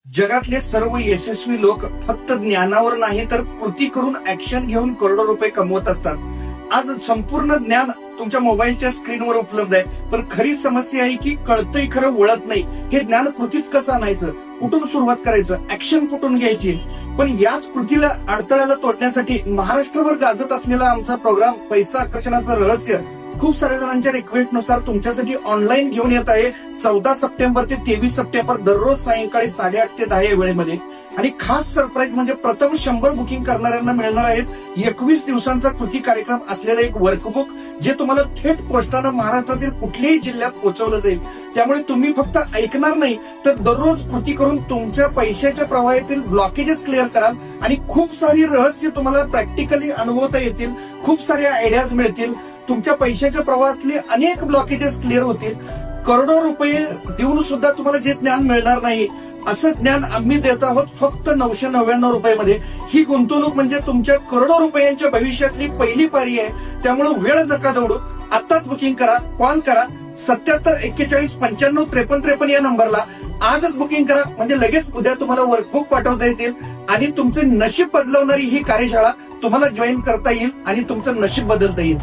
जगातले सर्व यशस्वी लोक फक्त ज्ञानावर नाही तर कृती करून ऍक्शन घेऊन करोडो रुपये कमवत असतात। आज संपूर्ण ज्ञान तुमच्या मोबाईलच्या स्क्रीनवर उपलब्ध आहे, पण खरी समस्या आहे की कळतंय खरं वळत नाही। हे ज्ञान कृतीत कसं आणायचं, कुठून सुरुवात करायचं, ऍक्शन कुठून घ्यायची। पण याच कृतीला अडथळ्याला तोडण्यासाठी महाराष्ट्रभर गाजत असलेला आमचा प्रोग्राम पैसा आकर्षणाचं रहस्य खूप साऱ्या जणांच्या रिक्वेस्टनुसार तुमच्यासाठी ऑनलाईन घेऊन येत आहे। 14 सप्टेंबर ते 23 सप्टेंबर दररोज सायंकाळी 8:30 ते 10 या वेळेमध्ये। आणि खास सरप्राईज म्हणजे प्रथम 100 बुकिंग करणाऱ्यांना मिळणार आहेत 21 दिवसांचा कृती कार्यक्रम असलेलं एक वर्कबुक, जे तुम्हाला थेट पोस्टानं महाराष्ट्रातील कुठल्याही जिल्ह्यात पोहोचवलं जाईल। त्यामुळे तुम्ही फक्त ऐकणार नाही तर दररोज कृती करून तुमच्या पैशाच्या प्रवाहातील ब्लॉकेजेस क्लिअर कराल आणि खूप सारी रहस्य तुम्हाला प्रॅक्टिकली अनुभवता येतील, खूप साऱ्या आयडियाज मिळतील, तुमच्या पैशाच्या प्रवाहातले अनेक ब्लॉकेजेस क्लिअर होतील। करोडो रुपये देऊन सुद्धा तुम्हाला जे ज्ञान मिळणार नाही असं ज्ञान आम्ही देत आहोत फक्त 999 रुपयामध्ये। ही गुंतवणूक म्हणजे तुमच्या करोडो रुपयांच्या भविष्यातली पहिली पारी आहे। त्यामुळे वेळ नका दौडू, आताच बुकिंग करा, कॉल करा 77 41 95 53 53 या नंबरला। आजच बुकिंग करा म्हणजे लगेच उद्या तुम्हाला वर्कबुक पाठवता येतील आणि तुमचे नशीब बदलवणारी ही कार्यशाळा तुम्हाला जॉईन करता येईल आणि तुमचं नशीब बदलता येईल।